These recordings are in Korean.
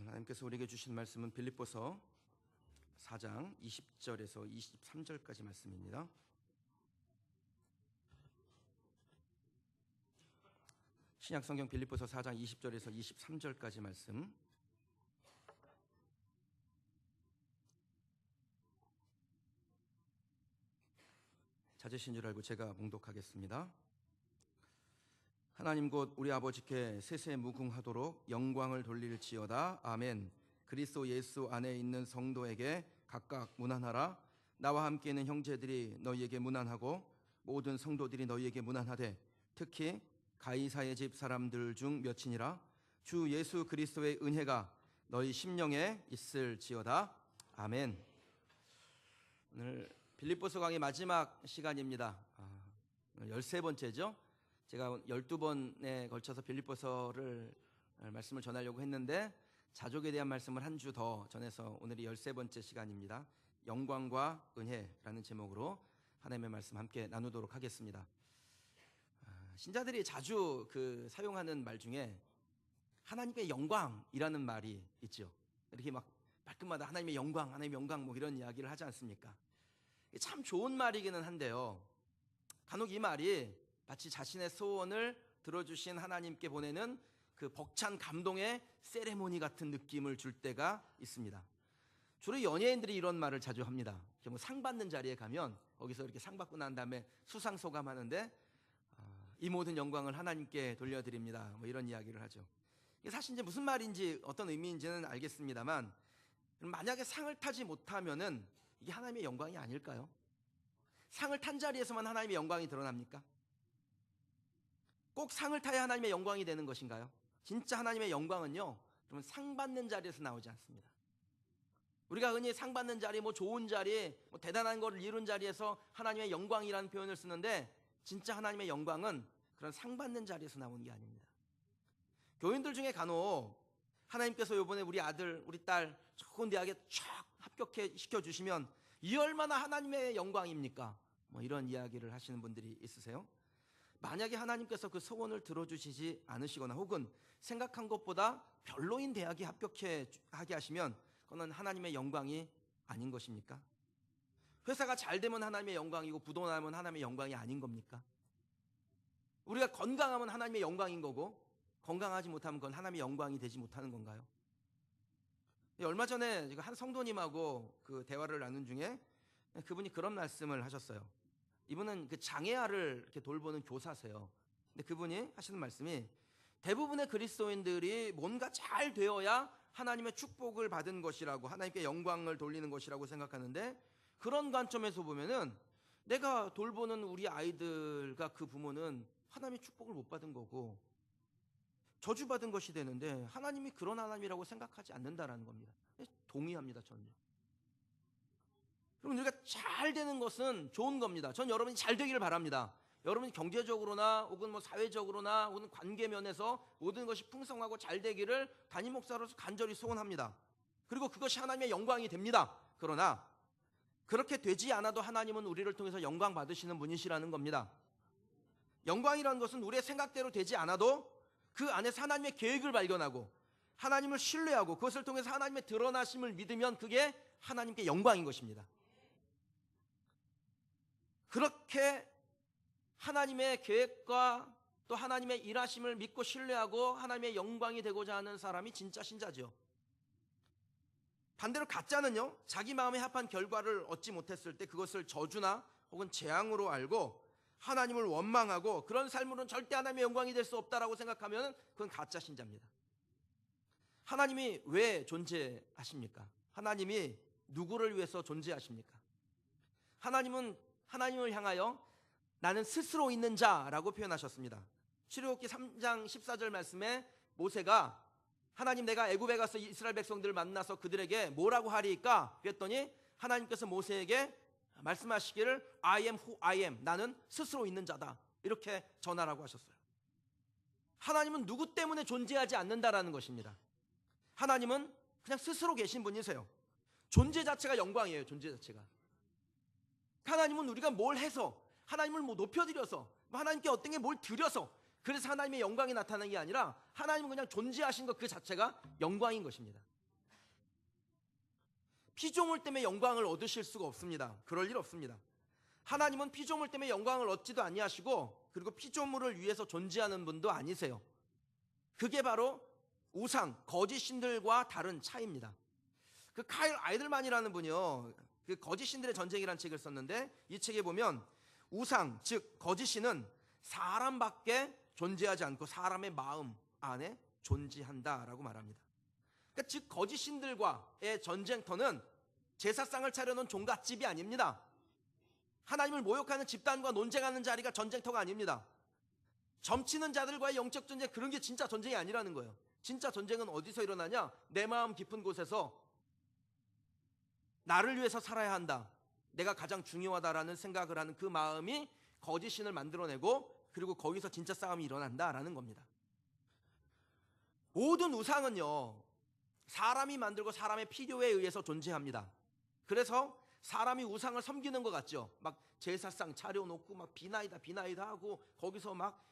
하나님께서 우리에게 주신 말씀은 빌립보서 4장 20절에서 23절까지 말씀입니다. 신약성경 빌립보서 4장 20절에서 23절까지 말씀. 찾으신 줄 알고 제가 봉독하겠습니다. 하나님 곧 우리 아버지께 세세 무궁하도록 영광을 돌릴지어다. 아멘. 그리스도 예수 안에 있는 성도에게 각각 문안하라. 나와 함께 있는 형제들이 너희에게 문안하고 모든 성도들이 너희에게 문안하되 특히 가이사의 집 사람들 중 몇이니라. 주 예수 그리스도의 은혜가 너희 심령에 있을지어다. 아멘. 오늘 빌립보서 강의 마지막 시간입니다. 13번째죠. 제가 12번에 걸쳐서 빌립보서를 말씀을 전하려고 했는데 자족에 대한 말씀을 한 주 더 전해서 오늘이 13번째 시간입니다. 영광과 은혜라는 제목으로 하나님의 말씀 함께 나누도록 하겠습니다. 신자들이 자주 사용하는 말 중에 하나님의 영광이라는 말이 있죠. 이렇게 막 말끝마다 하나님의 영광 뭐 이런 이야기를 하지 않습니까? 참 좋은 말이기는 한데요, 간혹 이 말이 마치 자신의 소원을 들어주신 하나님께 보내는 그 벅찬 감동의 세레모니 같은 느낌을 줄 때가 있습니다. 주로 연예인들이 이런 말을 자주 합니다. 뭐 상 받는 자리에 가면 거기서 이렇게 상 받고 난 다음에 수상소감하는데 이 모든 영광을 하나님께 돌려드립니다, 뭐 이런 이야기를 하죠. 이게 사실 이제 무슨 말인지 어떤 의미인지는 알겠습니다만, 만약에 상을 타지 못하면은 이게 하나님의 영광이 아닐까요? 상을 탄 자리에서만 하나님의 영광이 드러납니까? 꼭 상을 타야 하나님의 영광이 되는 것인가요? 진짜 하나님의 영광은요, 그러면 상 받는 자리에서 나오지 않습니다. 우리가 흔히 상 받는 자리, 뭐 좋은 자리, 뭐 대단한 것을 이룬 자리에서 하나님의 영광이라는 표현을 쓰는데, 진짜 하나님의 영광은 그런 상 받는 자리에서 나오는 게 아닙니다. 교인들 중에 간혹 하나님께서 이번에 우리 아들, 우리 딸 좋은 대학에 쫙 합격해 시켜주시면 이 얼마나 하나님의 영광입니까? 뭐 이런 이야기를 하시는 분들이 있으세요? 만약에 하나님께서 그 소원을 들어주시지 않으시거나 혹은 생각한 것보다 별로인 대학에 합격하게 하시면 그건 하나님의 영광이 아닌 것입니까? 회사가 잘 되면 하나님의 영광이고 부도나면 하나님의 영광이 아닌 겁니까? 우리가 건강하면 하나님의 영광인 거고 건강하지 못하면 그건 하나님의 영광이 되지 못하는 건가요? 얼마 전에 한 성도님하고 그 대화를 나눈 중에 그분이 그런 말씀을 하셨어요. 이분은 그 장애아를 이렇게 돌보는 교사세요. 근데 그분이 하시는 말씀이, 대부분의 그리스도인들이 뭔가 잘 되어야 하나님의 축복을 받은 것이라고, 하나님께 영광을 돌리는 것이라고 생각하는데, 그런 관점에서 보면은 내가 돌보는 우리 아이들과 그 부모는 하나님의 축복을 못 받은 거고 저주받은 것이 되는데 하나님이 그런 하나님이라고 생각하지 않는다라는 겁니다. 동의합니다, 저는요. 그럼 우리가 잘 되는 것은 좋은 겁니다. 전 여러분이 잘 되기를 바랍니다. 여러분이 경제적으로나 혹은 뭐 사회적으로나 혹은 관계 면에서 모든 것이 풍성하고 잘 되기를 담임 목사로서 간절히 소원합니다. 그리고 그것이 하나님의 영광이 됩니다. 그러나 그렇게 되지 않아도 하나님은 우리를 통해서 영광 받으시는 분이시라는 겁니다. 영광이라는 것은 우리의 생각대로 되지 않아도 그 안에서 하나님의 계획을 발견하고 하나님을 신뢰하고 그것을 통해서 하나님의 드러나심을 믿으면 그게 하나님께 영광인 것입니다. 그렇게 하나님의 계획과 또 하나님의 일하심을 믿고 신뢰하고 하나님의 영광이 되고자 하는 사람이 진짜 신자죠. 반대로 가짜는요, 자기 마음에 합한 결과를 얻지 못했을 때 그것을 저주나 혹은 재앙으로 알고 하나님을 원망하고 그런 삶으로는 절대 하나님의 영광이 될 수 없다라고 생각하면 그건 가짜 신자입니다. 하나님이 왜 존재하십니까? 하나님이 누구를 위해서 존재하십니까? 하나님은 하나님을 향하여 나는 스스로 있는 자라고 표현하셨습니다. 출애굽기 3장 14절 말씀에 모세가 하나님, 내가 애굽에 가서 이스라엘 백성들을 만나서 그들에게 뭐라고 하리까? 그랬더니 하나님께서 모세에게 말씀하시기를 I am who I am, 나는 스스로 있는 자다, 이렇게 전하라고 하셨어요. 하나님은 누구 때문에 존재하지 않는다라는 것입니다. 하나님은 그냥 스스로 계신 분이세요. 존재 자체가 영광이에요. 존재 자체가. 하나님은 우리가 뭘 해서, 하나님을 뭐 높여드려서, 하나님께 어떤 게 뭘 드려서 그래서 하나님의 영광이 나타나는 게 아니라 하나님은 그냥 존재하신 것 그 자체가 영광인 것입니다. 피조물 때문에 영광을 얻으실 수가 없습니다. 그럴 일 없습니다. 하나님은 피조물 때문에 영광을 얻지도 아니하시고, 그리고 피조물을 위해서 존재하는 분도 아니세요. 그게 바로 우상, 거짓 신들과 다른 차이입니다. 그 카일 아이들만이라는 분이요, 그 거짓 신들의 전쟁이라는 책을 썼는데, 이 책에 보면 우상, 즉 거짓 신은 사람밖에 존재하지 않고 사람의 마음 안에 존재한다라고 말합니다. 그러니까 즉 거짓 신들과의 전쟁터는 제사상을 차려놓은 종갓집이 아닙니다. 하나님을 모욕하는 집단과 논쟁하는 자리가 전쟁터가 아닙니다. 점치는 자들과의 영적 전쟁, 그런 게 진짜 전쟁이 아니라는 거예요. 진짜 전쟁은 어디서 일어나냐? 내 마음 깊은 곳에서 나를 위해서 살아야 한다, 내가 가장 중요하다라는 생각을 하는 그 마음이 거짓 신을 만들어내고, 그리고 거기서 진짜 싸움이 일어난다라는 겁니다. 모든 우상은요, 사람이 만들고 사람의 필요에 의해서 존재합니다. 그래서 사람이 우상을 섬기는 것 같죠. 막 제사상 차려놓고 막 비나이다 하고, 거기서 막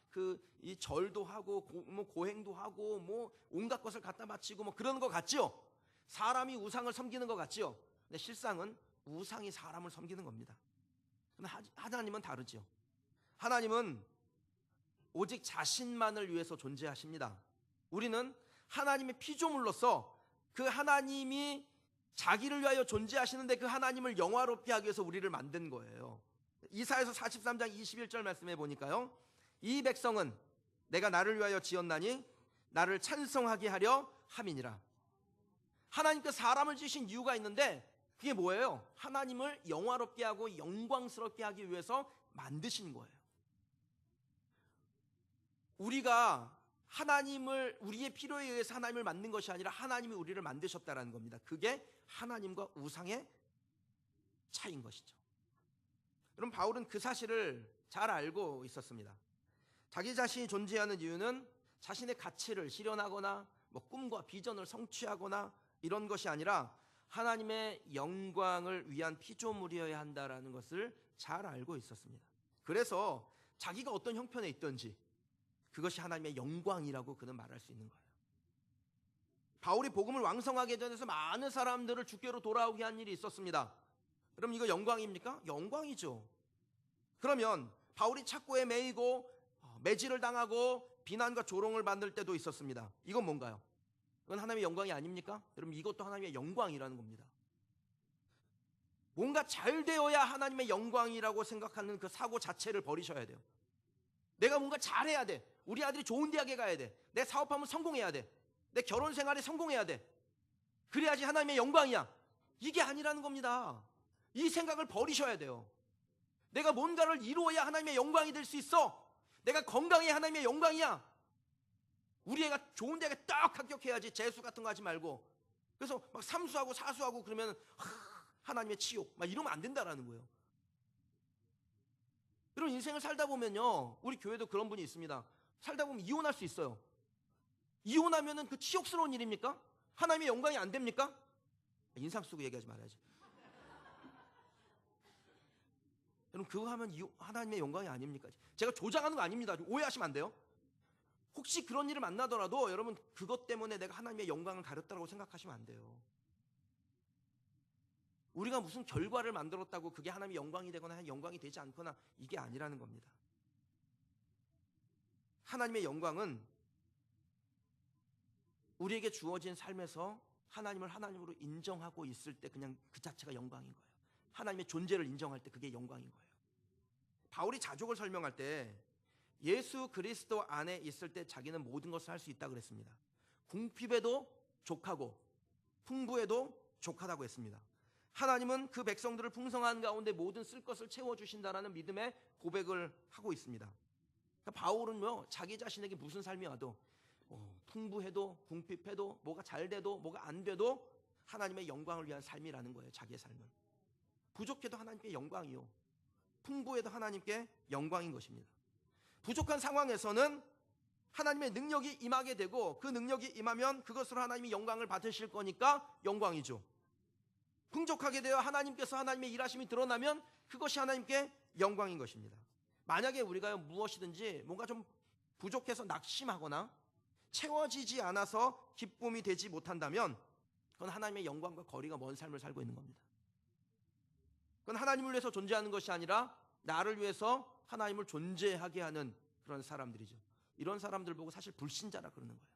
이 절도 하고 고행도 하고 뭐 온갖 것을 갖다 바치고 뭐 그러는 것 같죠. 사람이 우상을 섬기는 것 같죠. 근데 실상은 우상이 사람을 섬기는 겁니다. 근데 하나님은 다르죠. 하나님은 오직 자신만을 위해서 존재하십니다. 우리는 하나님의 피조물로서 그 하나님이 자기를 위하여 존재하시는데, 그 하나님을 영화롭게 하기 위해서 우리를 만든 거예요. 이사야서 43장 21절 말씀해 보니까요, 이 백성은 내가 나를 위하여 지었나니 나를 찬송하게 하려 함이니라. 하나님께서 사람을 지으신 이유가 있는데, 그게 뭐예요? 하나님을 영화롭게 하고 영광스럽게 하기 위해서 만드신 거예요. 우리가 하나님을, 우리의 필요에 의해서 하나님을 만든 것이 아니라 하나님이 우리를 만드셨다라는 겁니다. 그게 하나님과 우상의 차이인 것이죠. 여러분, 바울은 그 사실을 잘 알고 있었습니다. 자기 자신이 존재하는 이유는 자신의 가치를 실현하거나 뭐 꿈과 비전을 성취하거나 이런 것이 아니라 하나님의 영광을 위한 피조물이어야 한다라는 것을 잘 알고 있었습니다. 그래서 자기가 어떤 형편에 있든지 그것이 하나님의 영광이라고 그는 말할 수 있는 거예요. 바울이 복음을 왕성하게 전해서 많은 사람들을 주께로 돌아오게 한 일이 있었습니다. 그럼 이거 영광입니까? 영광이죠. 그러면 바울이 착고에 매이고 매질을 당하고 비난과 조롱을 받을 때도 있었습니다. 이건 뭔가요? 이건 하나님의 영광이 아닙니까? 여러분, 이것도 하나님의 영광이라는 겁니다. 뭔가 잘 되어야 하나님의 영광이라고 생각하는 그 사고 자체를 버리셔야 돼요. 내가 뭔가 잘해야 돼. 우리 아들이 좋은 대학에 가야 돼. 내 사업하면 성공해야 돼. 내 결혼 생활에 성공해야 돼. 그래야지 하나님의 영광이야. 이게 아니라는 겁니다. 이 생각을 버리셔야 돼요. 내가 뭔가를 이루어야 하나님의 영광이 될 수 있어. 내가 건강해야 하나님의 영광이야. 우리 애가 좋은 대학에 딱 합격해야지. 재수 같은 거 하지 말고. 그래서 막 삼수하고 사수하고 그러면 하나님의 치욕 막 이러면 안 된다라는 거예요. 이런 인생을 살다 보면요, 우리 교회도 그런 분이 있습니다. 살다 보면 이혼할 수 있어요. 이혼하면은 그 치욕스러운 일입니까? 하나님의 영광이 안 됩니까? 인상 쓰고 얘기하지 말아야지. 여러분, 그거 하면 하나님의 영광이 아닙니까? 제가 조장하는 거 아닙니다. 오해하시면 안 돼요. 혹시 그런 일을 만나더라도 여러분, 그것 때문에 내가 하나님의 영광을 가렸다고 생각하시면 안 돼요. 우리가 무슨 결과를 만들었다고 그게 하나님의 영광이 되거나 영광이 되지 않거나 이게 아니라는 겁니다. 하나님의 영광은 우리에게 주어진 삶에서 하나님을 하나님으로 인정하고 있을 때 그냥 그 자체가 영광인 거예요. 하나님의 존재를 인정할 때 그게 영광인 거예요. 바울이 자족을 설명할 때 예수 그리스도 안에 있을 때 자기는 모든 것을 할 수 있다고 그랬습니다. 궁핍에도 족하고 풍부에도 족하다고 했습니다. 하나님은 그 백성들을 풍성한 가운데 모든 쓸 것을 채워주신다는 믿음의 고백을 하고 있습니다. 그러니까 바울은요, 자기 자신에게 무슨 삶이 와도 풍부해도 궁핍해도 뭐가 잘 돼도 뭐가 안 돼도 하나님의 영광을 위한 삶이라는 거예요. 자기의 삶은 부족해도 하나님께 영광이요, 풍부해도 하나님께 영광인 것입니다. 부족한 상황에서는 하나님의 능력이 임하게 되고 그 능력이 임하면 그것으로 하나님이 영광을 받으실 거니까 영광이죠. 풍족하게 되어 하나님께서 하나님의 일하심이 드러나면 그것이 하나님께 영광인 것입니다. 만약에 우리가 무엇이든지 뭔가 좀 부족해서 낙심하거나 채워지지 않아서 기쁨이 되지 못한다면 그건 하나님의 영광과 거리가 먼 삶을 살고 있는 겁니다. 그건 하나님을 위해서 존재하는 것이 아니라 나를 위해서 하나님을 존재하게 하는 그런 사람들이죠. 이런 사람들 보고 사실 불신자라 그러는 거예요.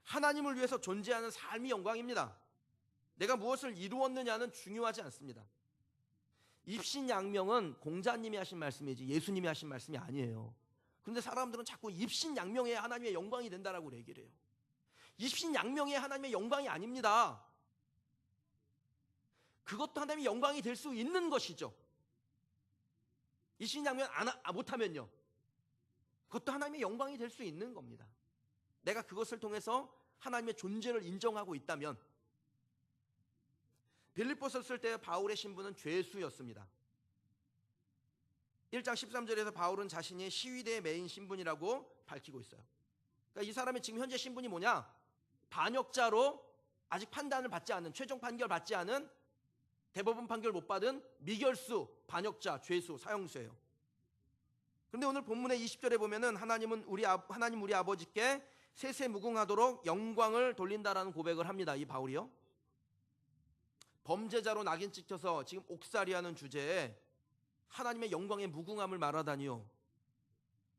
하나님을 위해서 존재하는 삶이 영광입니다. 내가 무엇을 이루었느냐는 중요하지 않습니다. 입신양명은 공자님이 하신 말씀이지 예수님이 하신 말씀이 아니에요. 그런데 사람들은 자꾸 입신양명해야 하나님의 영광이 된다라고 얘기를 해요. 입신양명해야 하나님의 영광이 아닙니다. 그것도 하나님의 영광이 될 수 있는 것이죠. 입신양명 못하면요, 그것도 하나님의 영광이 될 수 있는 겁니다. 내가 그것을 통해서 하나님의 존재를 인정하고 있다면. 빌립보서를 쓸 때 바울의 신분은 죄수였습니다. 1장 13절에서 바울은 자신이 시위대의 메인 신분이라고 밝히고 있어요. 그러니까 이 사람의 지금 현재 신분이 뭐냐? 반역자로 아직 판단을 받지 않은, 최종 판결 받지 않은, 대법원 판결 못 받은 미결수, 반역자, 죄수, 사형수예요. 그런데 오늘 본문의 20절에 보면은 하나님 우리 아버지께 세세무궁하도록 영광을 돌린다라는 고백을 합니다. 이 바울이요. 범죄자로 낙인 찍혀서 지금 옥살이하는 주제에 하나님의 영광의 무궁함을 말하다니요.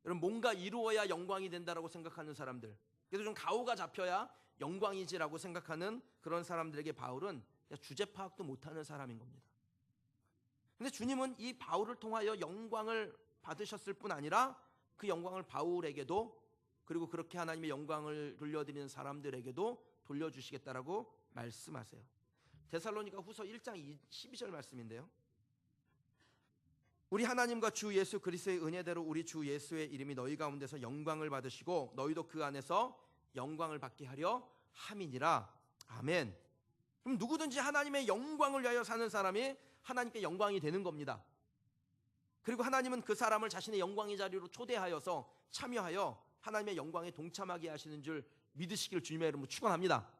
여러분, 뭔가 이루어야 영광이 된다라고 생각하는 사람들, 그래도 좀 가오가 잡혀야 영광이지라고 생각하는 그런 사람들에게 바울은 주제 파악도 못하는 사람인 겁니다. 그런데 주님은 이 바울을 통하여 영광을 받으셨을 뿐 아니라 그 영광을 바울에게도, 그리고 그렇게 하나님의 영광을 돌려드리는 사람들에게도 돌려주시겠다라고 말씀하세요. 데살로니가 후서 1장 12절 말씀인데요. 우리 하나님과 주 예수 그리스도의 은혜대로 우리 주 예수의 이름이 너희 가운데서 영광을 받으시고 너희도 그 안에서 영광을 받게 하려 함이니라. 아멘. 그럼 누구든지 하나님의 영광을 위하여 사는 사람이 하나님께 영광이 되는 겁니다. 그리고 하나님은 그 사람을 자신의 영광의 자리로 초대하여서 참여하여 하나님의 영광에 동참하게 하시는 줄 믿으시기를 주님의 이름으로 축원합니다.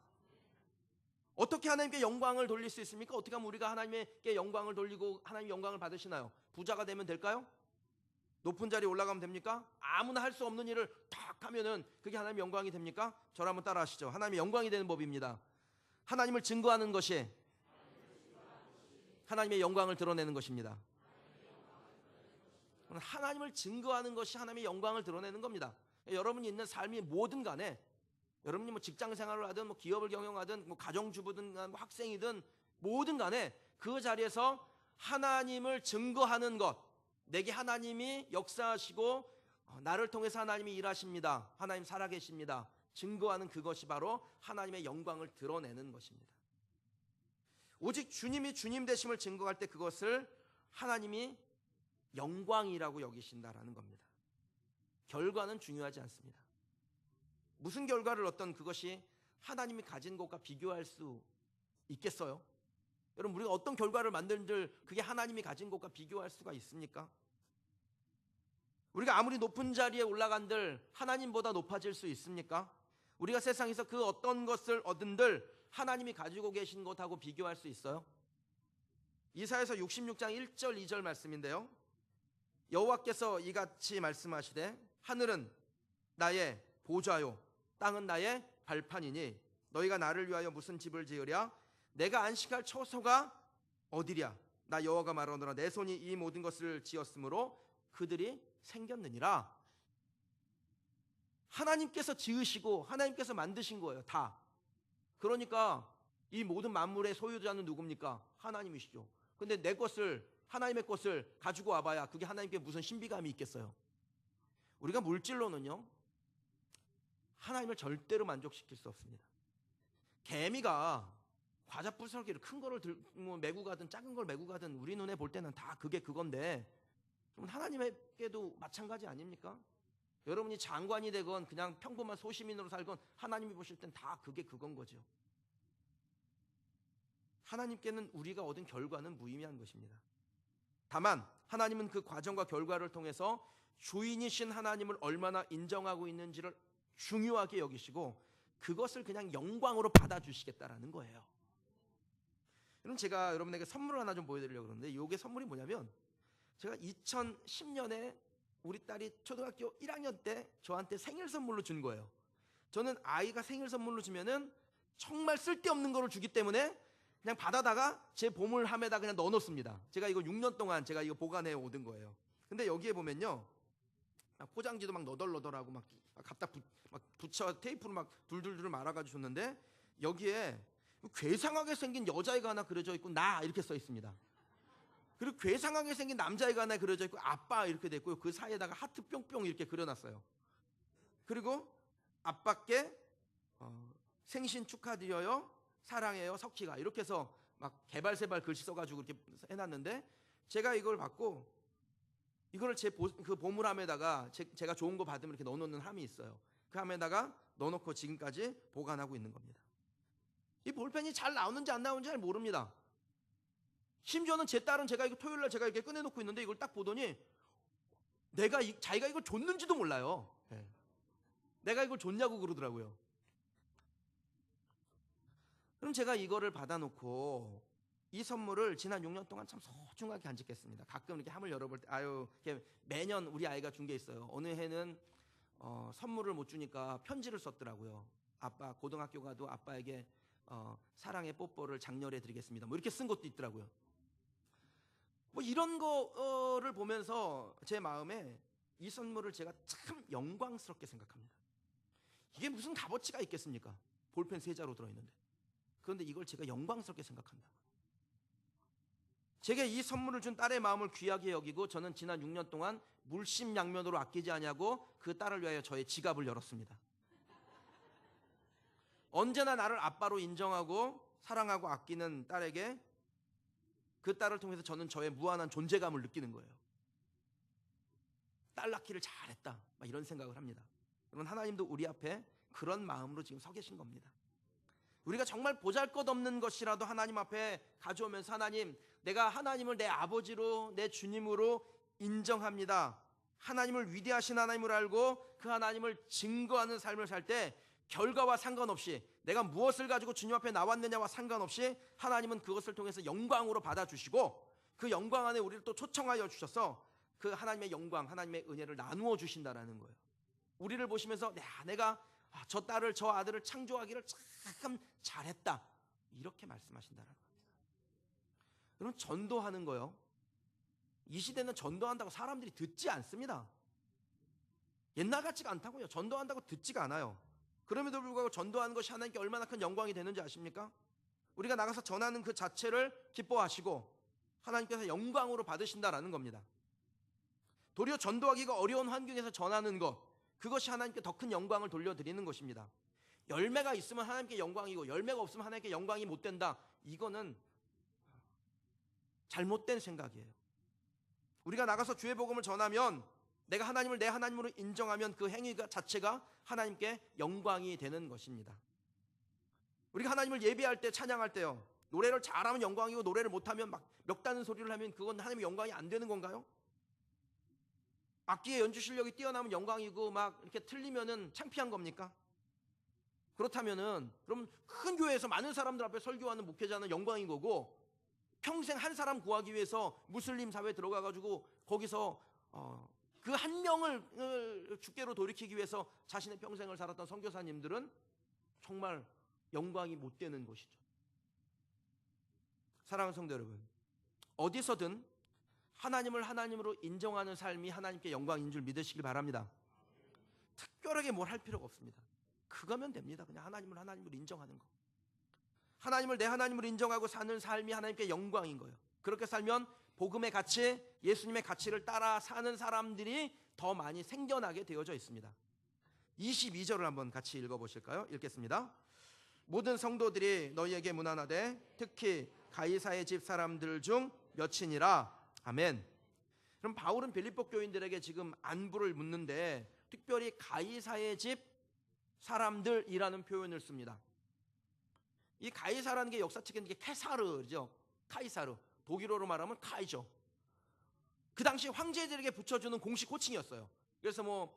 어떻게 하나님께 영광을 돌릴 수 있습니까? 어떻게 하면 우리가 하나님께 영광을 돌리고 하나님의 영광을 받으시나요? 부자가 되면 될까요? 높은 자리에 올라가면 됩니까? 아무나 할 수 없는 일을 탁 하면은 그게 하나님의 영광이 됩니까? 저를 한번 따라 하시죠. 하나님의 영광이 되는 법입니다. 하나님을 증거하는 것이 하나님의 영광을 드러내는 것입니다. 하나님을 증거하는 것이 하나님의 영광을 드러내는 겁니다. 여러분이 있는 삶이 뭐든 간에, 여러분이 뭐 직장 생활을 하든 뭐 기업을 경영하든 뭐 가정주부든 뭐 학생이든 뭐든 간에 그 자리에서 하나님을 증거하는 것, 내게 하나님이 역사하시고 나를 통해서 하나님이 일하십니다, 하나님 살아계십니다, 증거하는 그것이 바로 하나님의 영광을 드러내는 것입니다. 오직 주님이 주님 되심을 증거할 때 그것을 하나님이 영광이라고 여기신다라는 겁니다. 결과는 중요하지 않습니다. 무슨 결과를 얻던 그것이 하나님이 가진 것과 비교할 수 있겠어요? 여러분, 우리가 어떤 결과를 만들든 그게 하나님이 가진 것과 비교할 수가 있습니까? 우리가 아무리 높은 자리에 올라간들 하나님보다 높아질 수 있습니까? 우리가 세상에서 그 어떤 것을 얻은들 하나님이 가지고 계신 것하고 비교할 수 있어요? 이사야서 66장 1절 2절 말씀인데요. 여호와께서 이같이 말씀하시되 하늘은 나의 보좌요 땅은 나의 발판이니 너희가 나를 위하여 무슨 집을 지으랴? 내가 안식할 처소가 어디랴? 나 여호와가 말하노라. 내 손이 이 모든 것을 지었으므로 그들이 생겼느니라. 하나님께서 지으시고 하나님께서 만드신 거예요, 다. 그러니까 이 모든 만물의 소유자는 누굽니까? 하나님이시죠. 근데 내 것을, 하나님의 것을 가지고 와봐야 그게 하나님께 무슨 신비감이 있겠어요? 우리가 물질로는요 하나님을 절대로 만족시킬 수 없습니다. 개미가 과자 부스러기를 큰 거를 메고 가든 작은 걸 메고 가든 우리 눈에 볼 때는 다 그게 그건데, 그럼 하나님에게도 마찬가지 아닙니까? 여러분이 장관이 되건 그냥 평범한 소시민으로 살건 하나님이 보실 땐 다 그게 그건 거죠. 하나님께는 우리가 얻은 결과는 무의미한 것입니다. 다만 하나님은 그 과정과 결과를 통해서 주인이신 하나님을 얼마나 인정하고 있는지를 중요하게 여기시고 그것을 그냥 영광으로 받아주시겠다라는 거예요. 여러분, 제가 여러분에게 선물을 하나 좀 보여드리려고 그러는데, 이게 선물이 뭐냐면, 제가 2010년에 우리 딸이 초등학교 1학년 때 저한테 생일 선물로 준 거예요. 저는 아이가 생일 선물로 주면은 정말 쓸데없는 거를 주기 때문에 그냥 받아다가 제 보물함에다 그냥 넣어놓습니다. 제가 이거 6년 동안 제가 이거 보관해 오던 거예요. 근데 여기에 보면요, 막 포장지도 막 너덜너덜하고 막 갖다 막 붙여 테이프로 막 둘둘둘 말아가지고 줬는데, 여기에 괴상하게 생긴 여자애가 하나 그려져 있고 나 이렇게 써 있습니다. 그리고 괴상하게 생긴 남자애가 하나 그려져 있고 아빠 이렇게 돼 있고요. 그 사이에다가 하트 뿅뿅 이렇게 그려놨어요. 그리고 아빠께 생신 축하드려요, 사랑해요, 석희가, 이렇게 해서 막 개발세발 글씨 써가지고 이렇게 해놨는데, 제가 이걸 받고 이거를 그 보물함에다가 제가 좋은 거 받으면 이렇게 넣어놓는 함이 있어요. 그 함에다가 넣어놓고 지금까지 보관하고 있는 겁니다. 이 볼펜이 잘 나오는지 안 나오는지 잘 모릅니다. 심지어는 제 딸은 제가 이거 토요일날 제가 이렇게 꺼내놓고 있는데 이걸 딱 보더니 자기가 이걸 줬는지도 몰라요. 네. 내가 이걸 줬냐고 그러더라고요. 그럼 제가 이거를 받아놓고 이 선물을 지난 6년 동안 참 소중하게 간직했습니다. 가끔 이렇게 함을 열어볼 때 이렇게 매년 우리 아이가 준 게 있어요. 어느 해는 선물을 못 주니까 편지를 썼더라고요. 아빠, 고등학교 가도 아빠에게 사랑의 뽀뽀를 장렬해 드리겠습니다, 뭐 이렇게 쓴 것도 있더라고요. 뭐 이런 거를 보면서 제 마음에 이 선물을 제가 참 영광스럽게 생각합니다. 이게 무슨 값어치가 있겠습니까? 볼펜 3자로 들어있는데. 그런데 이걸 제가 영광스럽게 생각한다. 제게 이 선물을 준 딸의 마음을 귀하게 여기고 저는 지난 6년 동안 물심양면으로 아끼지 않냐고 그 딸을 위하여 저의 지갑을 열었습니다. 언제나 나를 아빠로 인정하고 사랑하고 아끼는 딸에게, 그 딸을 통해서 저는 저의 무한한 존재감을 느끼는 거예요. 딸 낳기를 잘했다, 막 이런 생각을 합니다. 여러분, 하나님도 우리 앞에 그런 마음으로 지금 서 계신 겁니다. 우리가 정말 보잘것없는 것이라도 하나님 앞에 가져오면서, 하나님, 내가 하나님을 내 아버지로, 내 주님으로 인정합니다, 하나님을 위대하신 하나님을 알고 그 하나님을 증거하는 삶을 살 때 결과와 상관없이, 내가 무엇을 가지고 주님 앞에 나왔느냐와 상관없이 하나님은 그것을 통해서 영광으로 받아주시고 그 영광 안에 우리를 또 초청하여 주셔서 그 하나님의 영광, 하나님의 은혜를 나누어 주신다라는 거예요. 우리를 보시면서 내가 저 딸을, 저 아들을 창조하기를 참 잘했다, 이렇게 말씀하신다는 겁니다. 여러분, 전도하는 거요, 이 시대는 전도한다고 사람들이 듣지 않습니다. 옛날 같지가 않다고요. 전도한다고 듣지가 않아요. 그럼에도 불구하고 전도하는 것이 하나님께 얼마나 큰 영광이 되는지 아십니까? 우리가 나가서 전하는 그 자체를 기뻐하시고 하나님께서 영광으로 받으신다라는 겁니다. 도리어 전도하기가 어려운 환경에서 전하는 것, 그것이 하나님께 더 큰 영광을 돌려드리는 것입니다. 열매가 있으면 하나님께 영광이고 열매가 없으면 하나님께 영광이 못 된다, 이거는 잘못된 생각이에요. 우리가 나가서 주의 복음을 전하면, 내가 하나님을 내 하나님으로 인정하면 그 행위 자체가 하나님께 영광이 되는 것입니다. 우리가 하나님을 예배할 때, 찬양할 때요, 노래를 잘하면 영광이고 노래를 못하면 막 멱다는 소리를 하면 그건 하나님의 영광이 안 되는 건가요? 악기의 연주 실력이 뛰어나면 영광이고 막 이렇게 틀리면은 창피한 겁니까? 그렇다면은 그럼 큰 교회에서 많은 사람들 앞에 설교하는 목회자는 영광인 거고, 평생 한 사람 구하기 위해서 무슬림 사회에 들어가가지고 거기서 그 한 명을 주께로 돌이키기 위해서 자신의 평생을 살았던 선교사님들은 정말 영광이 못 되는 것이죠. 사랑하는 성도 여러분, 어디서든 하나님을 하나님으로 인정하는 삶이 하나님께 영광인 줄 믿으시길 바랍니다. 특별하게 뭘 할 필요가 없습니다. 그거면 됩니다. 그냥 하나님을 하나님으로 인정하는 거. 하나님을 내 하나님으로 인정하고 사는 삶이 하나님께 영광인 거예요. 그렇게 살면 복음의 가치, 예수님의 가치를 따라 사는 사람들이 더 많이 생겨나게 되어져 있습니다. 22절을 한번 같이 읽어보실까요? 읽겠습니다. 모든 성도들이 너희에게 문안하되 특히 가이사의 집 사람들 중 몇이니라. 아멘. 그럼 바울은 빌립보 교인들에게 지금 안부를 묻는데 특별히 가이사의 집 사람들이라는 표현을 씁니다. 이 가이사라는 게 역사책에 이게 케사르죠. 카이사르. 독일어로 말하면 카이죠. 그 당시 황제들에게 붙여주는 공식 호칭이었어요. 그래서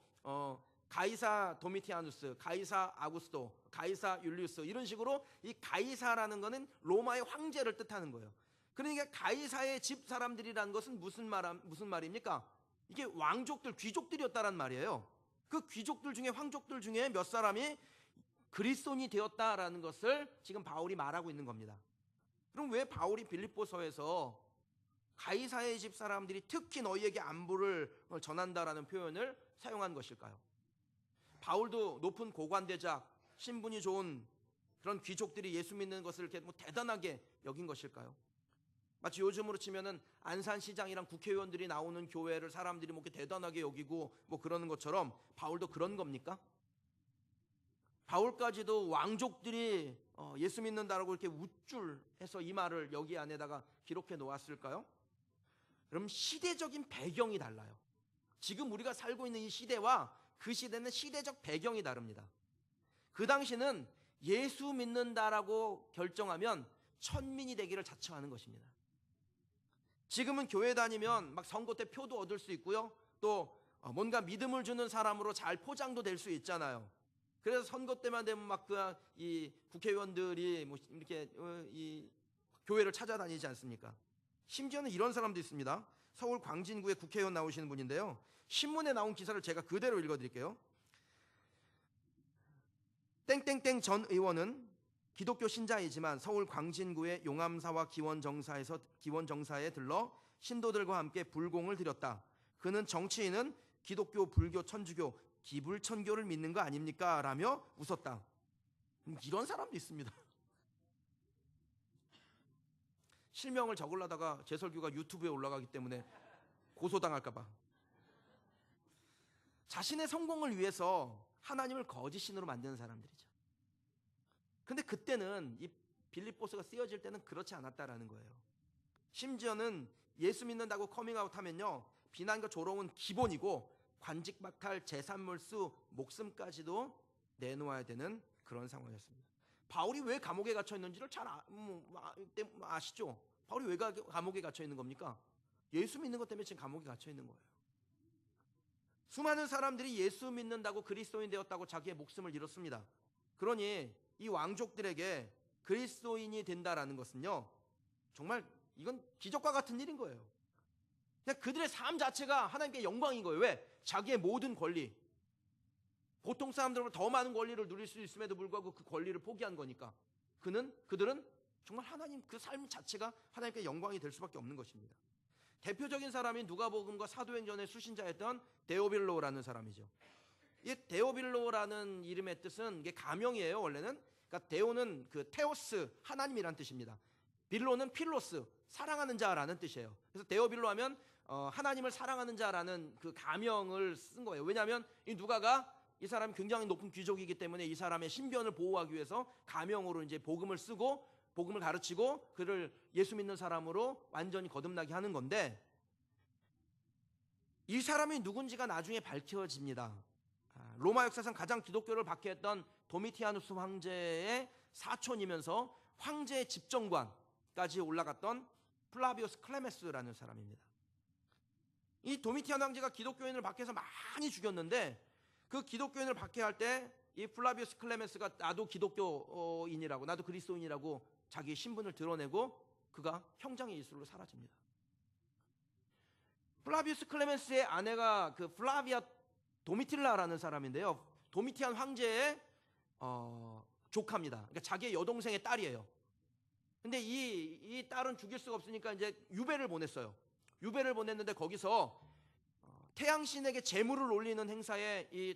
가이사 도미티아누스, 가이사 아구스토, 가이사 율리우스, 이런 식으로 이 가이사라는 거는 로마의 황제를 뜻하는 거예요. 그러니까 가이사의 집 사람들이라는 것은 무슨 말입니까? 이게 왕족들, 귀족들이었다란 말이에요. 그 귀족들 중에, 황족들 중에 몇 사람이 그리스도인이 되었다라는 것을 지금 바울이 말하고 있는 겁니다. 그럼 왜 바울이 빌립보서에서 가이사의 집 사람들이 특히 너희에게 안부를 전한다라는 표현을 사용한 것일까요? 바울도 높은 고관대작, 신분이 좋은 그런 귀족들이 예수 믿는 것을 이렇게 뭐 대단하게 여긴 것일까요? 마치 요즘으로 치면은 안산시장이랑 국회의원들이 나오는 교회를 사람들이 뭐 이렇게 대단하게 여기고 뭐 그러는 것처럼 바울도 그런 겁니까? 바울까지도 왕족들이 예수 믿는다라고 이렇게 우쭐해서 이 말을 여기 안에다가 기록해 놓았을까요? 그럼 시대적인 배경이 달라요. 지금 우리가 살고 있는 이 시대와 그 시대는 시대적 배경이 다릅니다. 그 당시는 예수 믿는다라고 결정하면 천민이 되기를 자처하는 것입니다. 지금은 교회 다니면 막 선거 때 표도 얻을 수 있고요. 또 뭔가 믿음을 주는 사람으로 잘 포장도 될 수 있잖아요. 그래서 선거 때만 되면 막 이 국회의원들이 뭐 이렇게 이 교회를 찾아다니지 않습니까? 심지어는 이런 사람도 있습니다. 서울 광진구에 국회의원 나오시는 분인데요. 신문에 나온 기사를 제가 그대로 읽어드릴게요. 땡땡땡 전 의원은 기독교 신자이지만 서울 광진구의 용암사와 기원정사에 들러 신도들과 함께 불공을 드렸다. 그는 정치인은 기독교, 불교, 천주교, 기불천교를 믿는 거 아닙니까? 라며 웃었다. 이런 사람도 있습니다. 실명을 적으려다가 제 설교가 유튜브에 올라가기 때문에 고소당할까 봐. 자신의 성공을 위해서 하나님을 거짓신으로 만드는 사람들이죠. 근데 그때는 이 빌립보서가 쓰여질 때는 그렇지 않았다라는 거예요. 심지어는 예수 믿는다고 커밍아웃 하면요, 비난과 조롱은 기본이고 관직박탈, 재산몰수, 목숨까지도 내놓아야 되는 그런 상황이었습니다. 바울이 왜 감옥에 갇혀 있는지를 잘 아시죠? 바울이 왜 감옥에 갇혀 있는 겁니까? 예수 믿는 것 때문에 지금 감옥에 갇혀 있는 거예요. 수많은 사람들이 예수 믿는다고 그리스도인 되었다고 자기의 목숨을 잃었습니다. 그러니 이 왕족들에게 그리스도인이 된다라는 것은요, 정말 이건 기적과 같은 일인 거예요. 그냥 그들의 삶 자체가 하나님께 영광인 거예요. 왜? 자기의 모든 권리, 보통 사람들보다 더 많은 권리를 누릴 수 있음에도 불구하고 그 권리를 포기한 거니까 그들은 정말 하나님 그 삶 자체가 하나님께 영광이 될 수밖에 없는 것입니다. 대표적인 사람이 누가복음과 사도행전의 수신자였던 데오빌로라는 사람이죠. 이 데오빌로라는 이름의 뜻은 이게 가명이에요. 원래는 그러니까 데오는 그 테오스 하나님이란 뜻입니다. 빌로는 필로스 사랑하는 자라는 뜻이에요. 그래서 데오빌로 하면 하나님을 사랑하는 자라는 그 가명을 쓴 거예요. 왜냐하면 이 누가가 이 사람이 굉장히 높은 귀족이기 때문에 이 사람의 신변을 보호하기 위해서 가명으로 이제 복음을 쓰고 복음을 가르치고 그를 예수 믿는 사람으로 완전히 거듭나게 하는 건데, 이 사람이 누군지가 나중에 밝혀집니다. 로마 역사상 가장 기독교를 박해했던 도미티아누스 황제의 사촌이면서 황제의 집정관까지 올라갔던 플라비우스 클레메스라는 사람입니다. 이 도미티안 황제가 기독교인을 박해해서 많이 죽였는데, 그 기독교인을 박해할 때 이 플라비우스 클레메스가 나도 기독교인이라고, 나도 그리스도인이라고 자기의 신분을 드러내고 그가 형장의 이슬로 사라집니다. 플라비우스 클레멘스의 아내가 그 플라비아 도미틸라라는 사람인데요. 도미티안 황제의 조카입니다. 그러니까 자기의 여동생의 딸이에요. 근데 이 딸은 죽일 수가 없으니까 이제 유배를 보냈어요. 유배를 보냈는데 거기서 태양신에게 제물을 올리는 행사에 이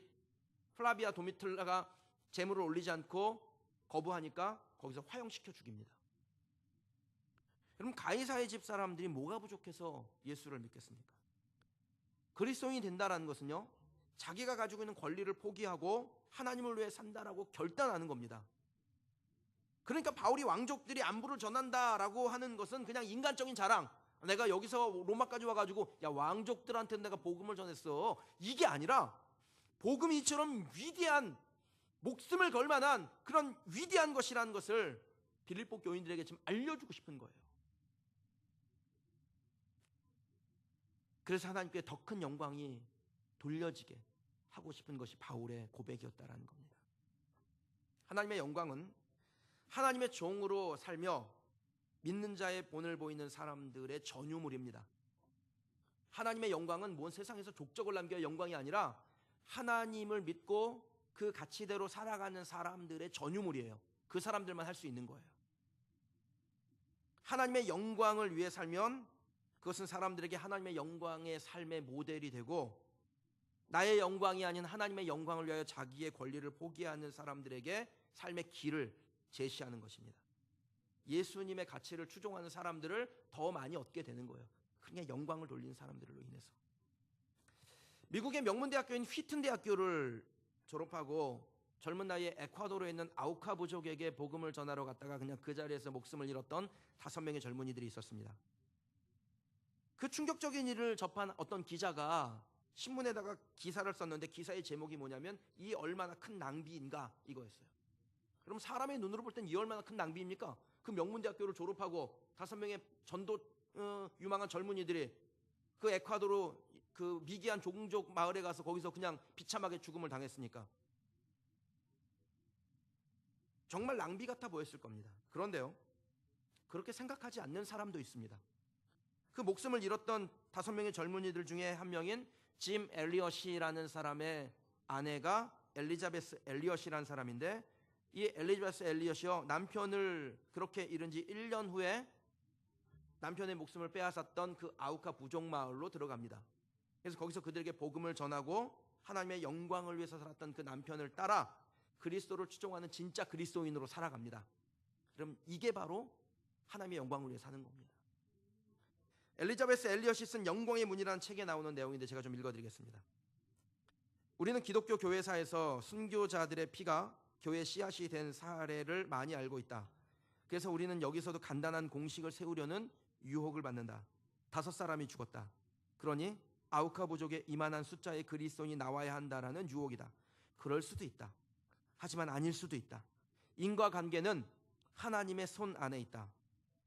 플라비아 도미틸라가 제물을 올리지 않고 거부하니까 거기서 화형시켜 죽입니다. 여러분, 가이사의 집 사람들이 뭐가 부족해서 예수를 믿겠습니까? 그리스도인이 된다라는 것은요, 자기가 가지고 있는 권리를 포기하고 하나님을 위해 산다라고 결단하는 겁니다. 그러니까 바울이 왕족들이 안부를 전한다라고 하는 것은 그냥 인간적인 자랑, 내가 여기서 로마까지 와가지고 야 왕족들한테 내가 복음을 전했어, 이게 아니라 복음이 이처럼 위대한, 목숨을 걸 만한 그런 위대한 것이라는 것을 빌립보 교인들에게 지금 알려주고 싶은 거예요. 그래서 하나님께 더 큰 영광이 돌려지게 하고 싶은 것이 바울의 고백이었다라는 겁니다. 하나님의 영광은 하나님의 종으로 살며 믿는 자의 본을 보이는 사람들의 전유물입니다. 하나님의 영광은 뭔 세상에서 족적을 남겨야 영광이 아니라 하나님을 믿고 그 가치대로 살아가는 사람들의 전유물이에요. 그 사람들만 할 수 있는 거예요. 하나님의 영광을 위해 살면 그것은 사람들에게 하나님의 영광의 삶의 모델이 되고, 나의 영광이 아닌 하나님의 영광을 위하여 자기의 권리를 포기하는 사람들에게 삶의 길을 제시하는 것입니다. 예수님의 가치를 추종하는 사람들을 더 많이 얻게 되는 거예요. 그냥 영광을 돌리는 사람들로 인해서. 미국의 명문대학교인 휘튼 대학교를 졸업하고 젊은 나이에 에콰도르에 있는 아우카 부족에게 복음을 전하러 갔다가 그냥 그 자리에서 목숨을 잃었던 5명의 젊은이들이 있었습니다. 그 충격적인 일을 접한 어떤 기자가 신문에다가 기사를 썼는데, 기사의 제목이 뭐냐면 이 얼마나 큰 낭비인가 이거였어요. 그럼 사람의 눈으로 볼 땐 이 얼마나 큰 낭비입니까? 그 명문대학교를 졸업하고 5명의 전도 유망한 젊은이들이 그 에콰도르 그 미개한 종족 마을에 가서 거기서 그냥 비참하게 죽음을 당했으니까 정말 낭비 같아 보였을 겁니다. 그런데요, 그렇게 생각하지 않는 사람도 있습니다. 그 목숨을 잃었던 5명의 젊은이들 중에 한 명인 짐 엘리엇이라는 사람의 아내가 엘리자베스 엘리엇이라는 사람인데, 이 엘리자베스 엘리엇이요, 남편을 그렇게 잃은 지 1년 후에 남편의 목숨을 빼앗았던 그 아우카 부족 마을로 들어갑니다. 그래서 거기서 그들에게 복음을 전하고 하나님의 영광을 위해서 살았던 그 남편을 따라 그리스도를 추종하는 진짜 그리스도인으로 살아갑니다. 그럼 이게 바로 하나님의 영광을 위해 사는 겁니다. 엘리자베스 엘리엇이 쓴 영광의 문이라는 책에 나오는 내용인데 제가 좀 읽어드리겠습니다. 우리는 기독교 교회사에서 순교자들의 피가 교회 씨앗이 된 사례를 많이 알고 있다. 그래서 우리는 여기서도 간단한 공식을 세우려는 유혹을 받는다. 5사람이 죽었다. 그러니 아우카 부족의 이만한 숫자의 그리스도인이 나와야 한다라는 유혹이다. 그럴 수도 있다. 하지만 아닐 수도 있다. 인과관계는 하나님의 손 안에 있다.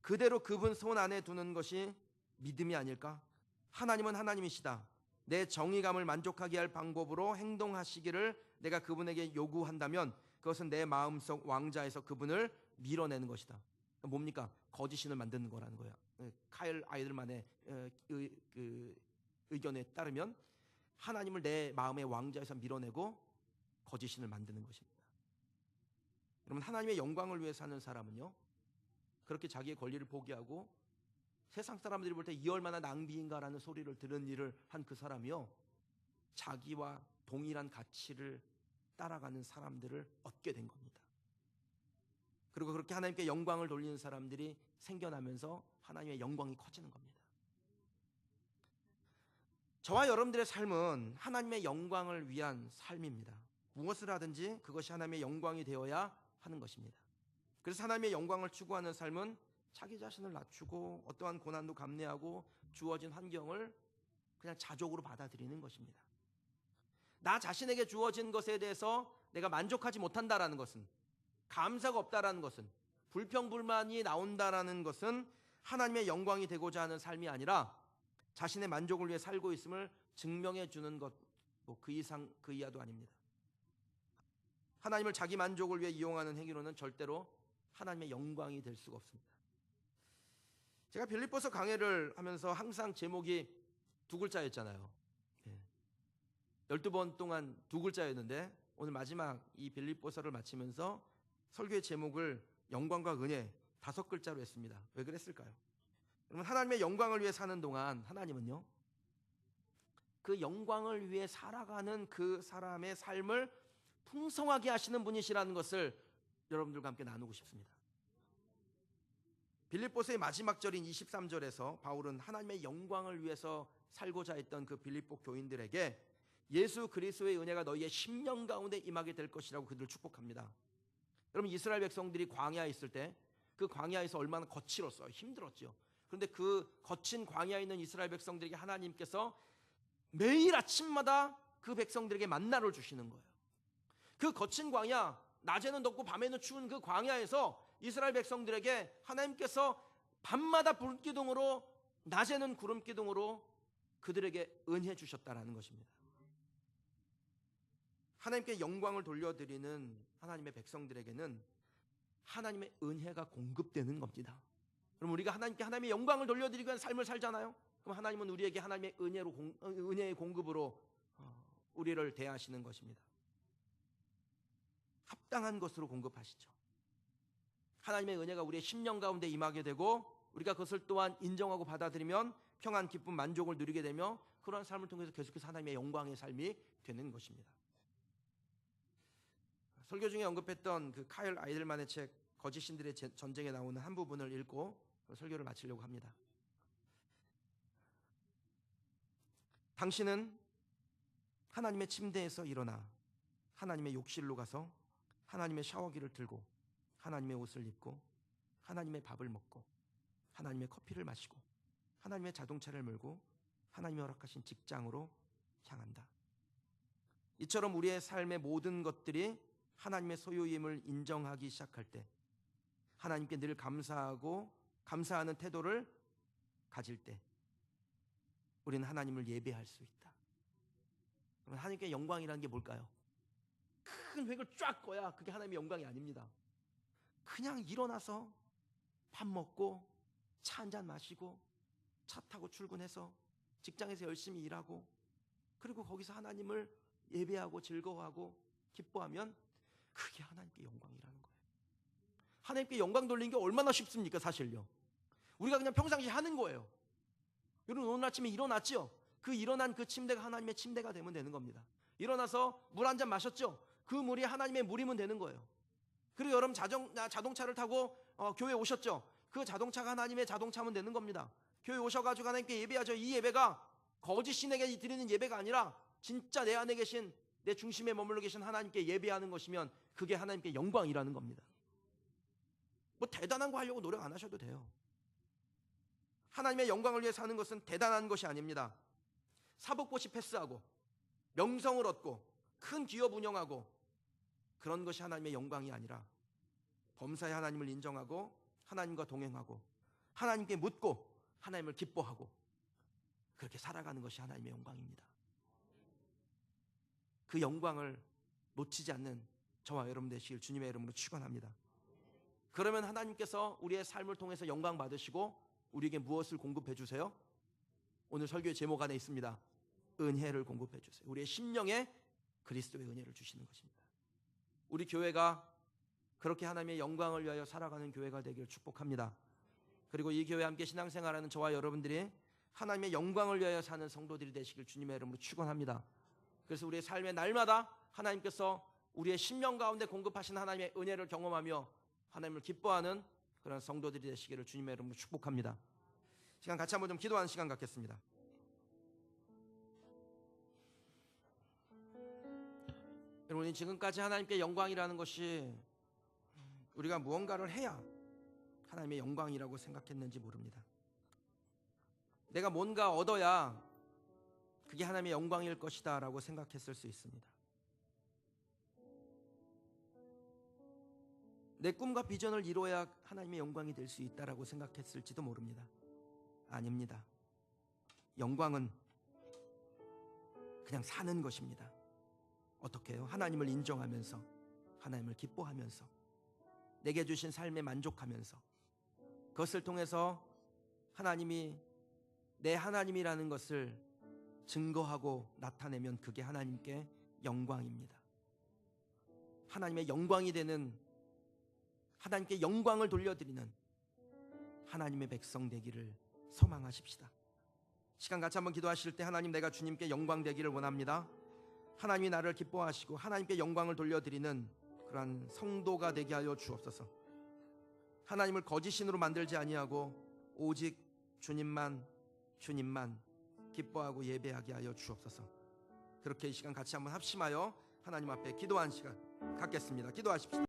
그대로 그분 손 안에 두는 것이 믿음이 아닐까? 하나님은 하나님이시다. 내 정의감을 만족하게 할 방법으로 행동하시기를 내가 그분에게 요구한다면 그것은 내 마음속 왕자에서 그분을 밀어내는 것이다. 뭡니까? 거짓신을 만드는 거라는 거야. 카일 아이들만의 의견에 따르면 하나님을 내 마음의 왕자에서 밀어내고 거짓신을 만드는 것입니다. 여러분, 하나님의 영광을 위해 사는 사람은요, 그렇게 자기의 권리를 포기하고 세상 사람들이 볼 때 이 얼마나 낭비인가라는 소리를 들은 일을 한 그 사람이요, 자기와 동일한 가치를 따라가는 사람들을 얻게 된 겁니다. 그리고 그렇게 하나님께 영광을 돌리는 사람들이 생겨나면서 하나님의 영광이 커지는 겁니다. 저와 여러분들의 삶은 하나님의 영광을 위한 삶입니다. 무엇을 하든지 그것이 하나님의 영광이 되어야 하는 것입니다. 그래서 하나님의 영광을 추구하는 삶은 자기 자신을 낮추고 어떠한 고난도 감내하고 주어진 환경을 그냥 자족으로 받아들이는 것입니다. 나 자신에게 주어진 것에 대해서 내가 만족하지 못한다라는 것은, 감사가 없다라는 것은, 불평불만이 나온다라는 것은 하나님의 영광이 되고자 하는 삶이 아니라 자신의 만족을 위해 살고 있음을 증명해 주는 것, 그 이상 그 이하도 아닙니다. 하나님을 자기 만족을 위해 이용하는 행위로는 절대로 하나님의 영광이 될 수가 없습니다. 제가 빌립보서 강해를 하면서 항상 제목이 2글자였잖아요. 12번 동안 2글자였는데 오늘 마지막 이 빌립보서를 마치면서 설교의 제목을 영광과 은혜 5글자로 했습니다. 왜 그랬을까요? 여러분, 하나님의 영광을 위해 사는 동안 하나님은요, 그 영광을 위해 살아가는 그 사람의 삶을 풍성하게 하시는 분이시라는 것을 여러분들과 함께 나누고 싶습니다. 빌립보서의 마지막 절인 23절에서 바울은 하나님의 영광을 위해서 살고자 했던 그 빌립보 교인들에게 예수 그리스도의 은혜가 너희의 심령 가운데 임하게 될 것이라고 그들을 축복합니다. 여러분, 이스라엘 백성들이 광야에 있을 때 그 광야에서 얼마나 거칠었어요. 힘들었죠. 그런데 그 거친 광야에 있는 이스라엘 백성들에게 하나님께서 매일 아침마다 그 백성들에게 만나를 주시는 거예요. 그 거친 광야, 낮에는 덥고 밤에는 추운 그 광야에서 이스라엘 백성들에게 하나님께서 밤마다 불기둥으로, 낮에는 구름기둥으로 그들에게 은혜 주셨다라는 것입니다. 하나님께 영광을 돌려드리는 하나님의 백성들에게는 하나님의 은혜가 공급되는 겁니다. 그럼 우리가 하나님께 하나님의 영광을 돌려드리기 위한 삶을 살잖아요. 그럼 하나님은 우리에게 하나님의 은혜의 공급으로 우리를 대하시는 것입니다. 합당한 것으로 공급하시죠. 하나님의 은혜가 우리의 심령 가운데 임하게 되고 우리가 그것을 또한 인정하고 받아들이면 평안, 기쁨, 만족을 누리게 되며 그러한 삶을 통해서 계속해서 하나님의 영광의 삶이 되는 것입니다. 설교 중에 언급했던 그 카일 아이들만의 책 거짓 신들의 전쟁에 나오는 한 부분을 읽고 설교를 마치려고 합니다. 당신은 하나님의 침대에서 일어나 하나님의 욕실로 가서 하나님의 샤워기를 들고 하나님의 옷을 입고 하나님의 밥을 먹고 하나님의 커피를 마시고 하나님의 자동차를 몰고 하나님이 허락하신 직장으로 향한다. 이처럼 우리의 삶의 모든 것들이 하나님의 소유임을 인정하기 시작할 때 하나님께 늘 감사하고 감사하는 태도를 가질 때 우리는 하나님을 예배할 수 있다. 그러면 하나님께 영광이라는 게 뭘까요? 큰 획을 쫙 꺼야 그게 하나님의 영광이 아닙니다. 그냥 일어나서 밥 먹고 차 한잔 마시고 차 타고 출근해서 직장에서 열심히 일하고 그리고 거기서 하나님을 예배하고 즐거워하고 기뻐하면 그게 하나님께 영광이라는 거예요. 하나님께 영광 돌리는 게 얼마나 쉽습니까? 사실요. 우리가 그냥 평상시에 하는 거예요. 여러분 오늘 아침에 일어났죠? 그 일어난 그 침대가 하나님의 침대가 되면 되는 겁니다. 일어나서 물 한 잔 마셨죠? 그 물이 하나님의 물이면 되는 거예요. 그리고 여러분 자동차를 타고 교회 오셨죠? 그 자동차가 하나님의 자동차면 되는 겁니다. 교회 오셔가지고 하나님께 예배하죠. 이 예배가 거짓 신에게 드리는 예배가 아니라 진짜 내 안에 계신 내 중심에 머물러 계신 하나님께 예배하는 것이면 그게 하나님께 영광이라는 겁니다. 뭐 대단한 거 하려고 노력 안 하셔도 돼요. 하나님의 영광을 위해 사는 것은 대단한 것이 아닙니다. 사법고시 패스하고 명성을 얻고 큰 기업 운영하고 그런 것이 하나님의 영광이 아니라 범사의 하나님을 인정하고 하나님과 동행하고 하나님께 묻고 하나님을 기뻐하고 그렇게 살아가는 것이 하나님의 영광입니다. 그 영광을 놓치지 않는 저와 여러분 되시길 주님의 이름으로 축원합니다. 그러면 하나님께서 우리의 삶을 통해서 영광 받으시고 우리에게 무엇을 공급해 주세요? 오늘 설교의 제목 안에 있습니다. 은혜를 공급해 주세요. 우리의 심령에 그리스도의 은혜를 주시는 것입니다. 우리 교회가 그렇게 하나님의 영광을 위하여 살아가는 교회가 되기를 축복합니다. 그리고 이 교회와 함께 신앙생활하는 저와 여러분들이 하나님의 영광을 위하여 사는 성도들이 되시길 주님의 이름으로 축원합니다. 그래서 우리의 삶의 날마다 하나님께서 우리의 심령 가운데 공급하신 하나님의 은혜를 경험하며 하나님을 기뻐하는 그런 성도들이 되시기를 주님의 이름으로 축복합니다. 시간 같이 한번 좀 기도하는 시간 갖겠습니다. 여러분이 지금까지 하나님께 영광이라는 것이 우리가 무언가를 해야 하나님의 영광이라고 생각했는지 모릅니다. 내가 뭔가 얻어야 그게 하나님의 영광일 것이다 라고 생각했을 수 있습니다. 내 꿈과 비전을 이루어야 하나님의 영광이 될 수 있다라고 생각했을지도 모릅니다. 아닙니다. 영광은 그냥 사는 것입니다. 어떻게 해요? 하나님을 인정하면서 하나님을 기뻐하면서 내게 주신 삶에 만족하면서 그것을 통해서 하나님이 내 하나님이라는 것을 증거하고 나타내면 그게 하나님께 영광입니다. 하나님의 영광이 되는 하나님께 영광을 돌려드리는 하나님의 백성 되기를 소망하십시다. 시간 같이 한번 기도하실 때 하나님 내가 주님께 영광 되기를 원합니다. 하나님이 나를 기뻐하시고 하나님께 영광을 돌려드리는 그러한 성도가 되게 하여 주옵소서. 하나님을 거짓신으로 만들지 아니하고 오직 주님만 기뻐하고 예배하게 하여 주옵소서. 그렇게 이 시간 같이 한번 합심하여 하나님 앞에 기도한 시간 갖겠습니다. 기도하십시다.